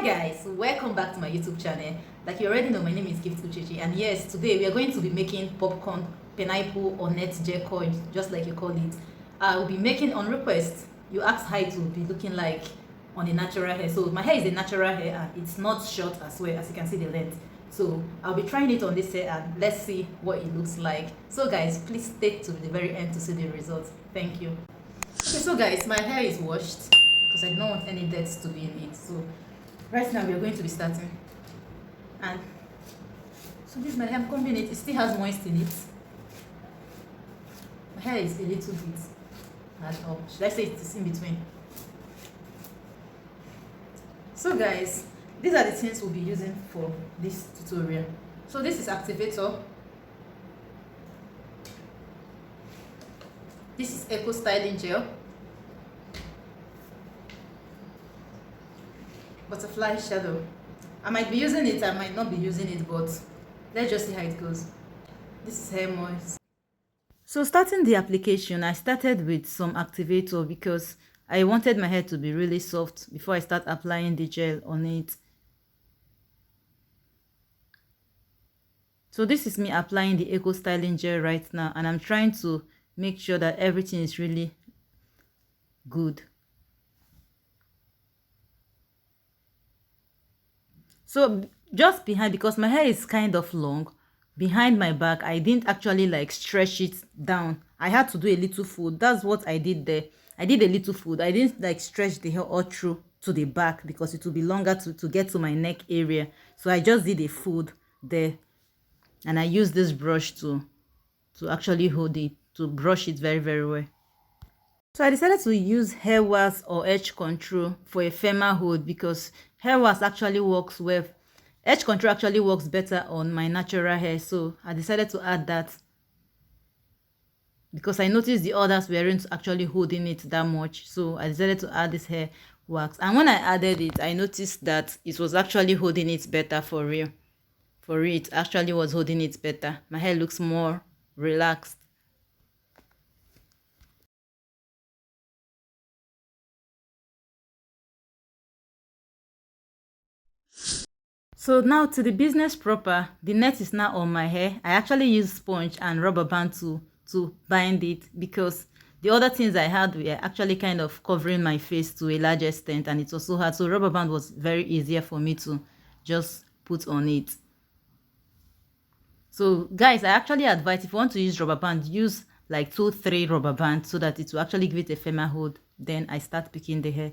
Guys, welcome back to my YouTube channel. Like you already know, my name is Gift Uchechi, and yes, today we are going to be making popcorn, pineapple or net gel coin, just like you call it. I will be making on request. You asked how it will be looking like on a natural hair. So my hair is a natural hair and it's not short as well, as you can see the length. So I'll be trying it on this hair and let's see what it looks like. So guys, please stay to the very end to see the results. Thank you. Okay, so guys, my hair is washed because I don't want any dirt to be in it. So right now we are going to be starting, and so this is my hair. I'm combing it. It still has moist in it. My hair is a little bit hard, or should I say it is in between. So guys, these are the things we'll be using for this tutorial. So this is activator. This is eco styling gel, butterfly shadow. I might be using it, I might not be using it, but let's just see how it goes. This is hair moist. So starting the application, I started with some activator because I wanted my hair to be really soft before I start applying the gel on it. So this is me applying the eco styling gel right now, and I'm trying to make sure that everything is really good. So just behind, because my hair is kind of long, behind my back, I didn't actually like stretch it down. I had to do a little fold. That's what I did there. I did a little fold. I didn't like stretch the hair all through to the back because it will be longer to get to my neck area. So I just did a fold there, and I used this brush to actually hold it, to brush it very, very well. So I decided to use hair wax or edge control for a firmer hold because hair wax actually works well. Edge control actually works better on my natural hair, so I decided to add that because I noticed the others weren't actually holding it that much. So I decided to add this hair wax, and when I added it, I noticed that it was actually holding it better for real. For real, it actually was holding it better. My hair looks more relaxed. So now to the business proper, the net is now on my hair. I actually use sponge and rubber band to bind it because the other things I had were actually kind of covering my face to a large extent, and it also hard. So rubber band was very easier for me to just put on it. So guys, I actually advise if you want to use rubber band, use like 2-3 rubber bands so that it will actually give it a firmer hold. Then I start picking the hair.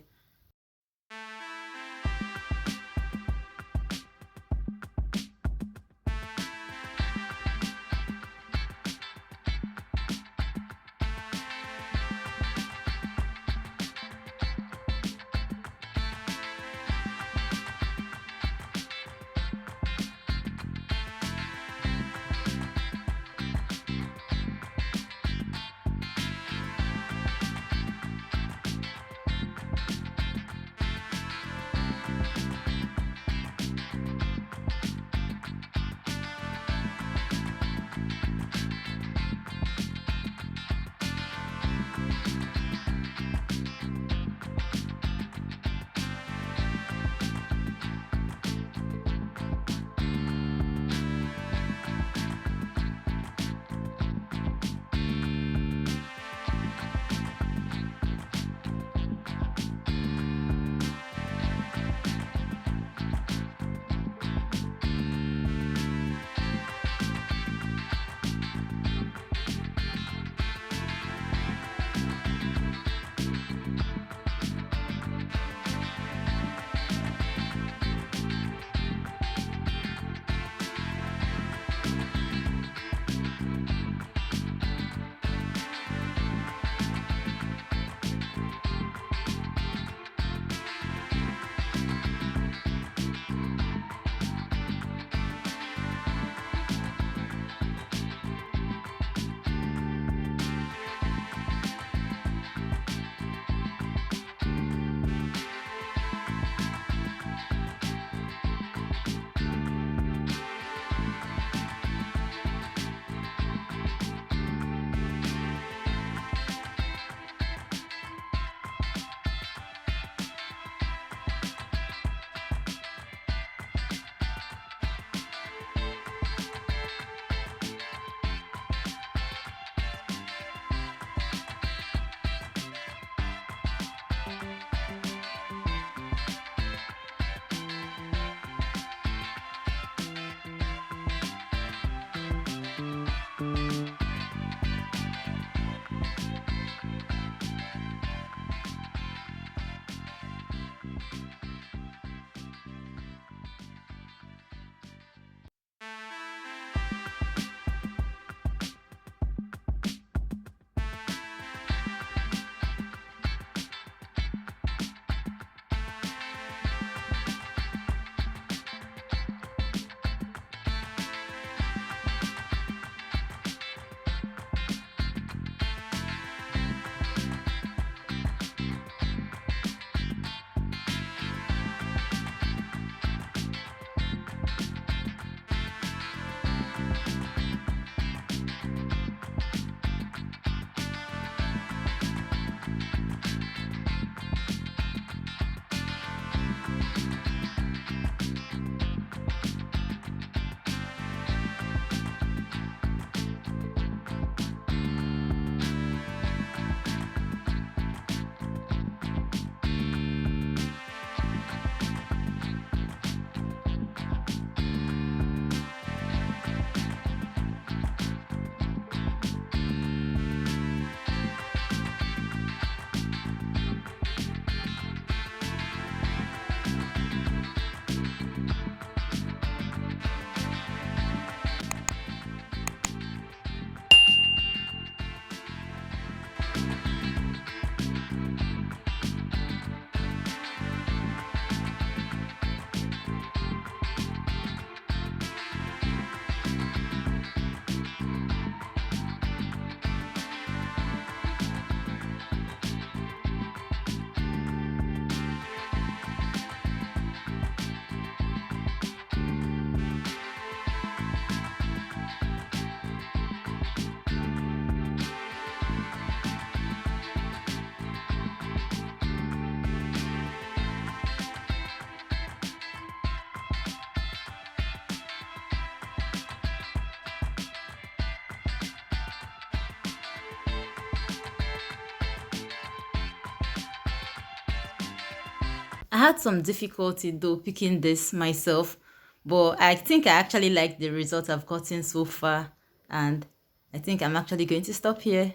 I had some difficulty though picking this myself, but I think I actually like the result I've gotten so far, and I think I'm actually going to stop here.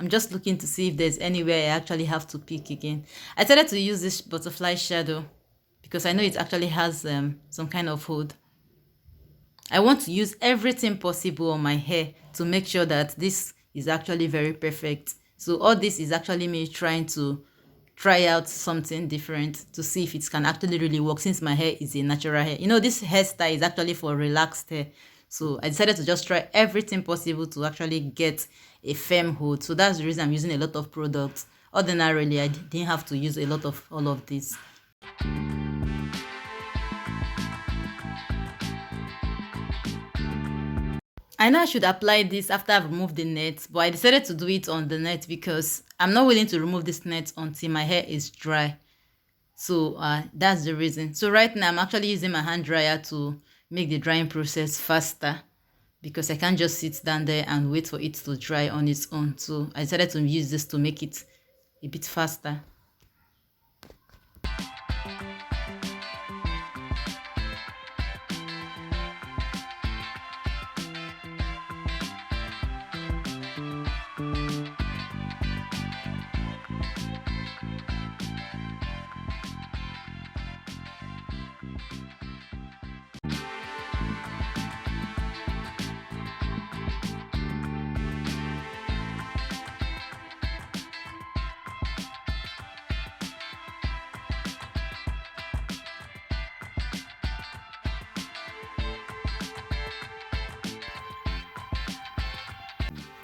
I'm just looking to see if there's anywhere I actually have to pick again. I decided to use this butterfly shadow because I know it actually has some kind of hood. I want to use everything possible on my hair to make sure that this is actually very perfect. So all this is actually me trying to try out something different to see if it can actually really work, since my hair is a natural hair. You know, this hairstyle is actually for relaxed hair. So I decided to just try everything possible to actually get a firm hold. So that's the reason I'm using a lot of products. Ordinarily, I didn't have to use a lot of all of this. I know I should apply this after I've removed the net, but I decided to do it on the net because I'm not willing to remove this net until my hair is dry. So that's the reason. So right now I'm actually using my hand dryer to make the drying process faster, because I can't just sit down there and wait for it to dry on its own. So I decided to use this to make it a bit faster.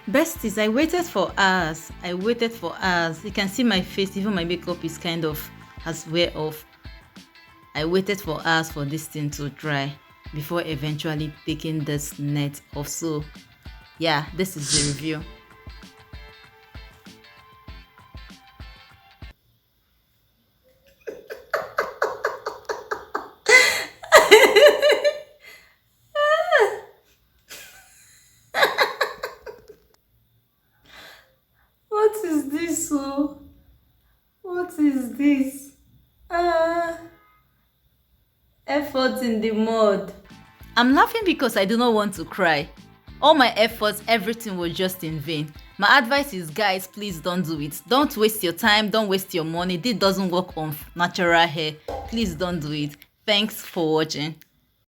Best is I waited for hours. I waited for hours. You can see my face, even my makeup is kind of has wear off. I waited for hours for this thing to dry before eventually picking this net off. So yeah, this is the review. What is this? Oh, what is this? Effort in the mud. I'm laughing because I do not want to cry. All my efforts, everything was just in vain. My advice is, guys, please don't do it. Don't waste your time, don't waste your money. This doesn't work on natural hair. Please don't do it. Thanks for watching.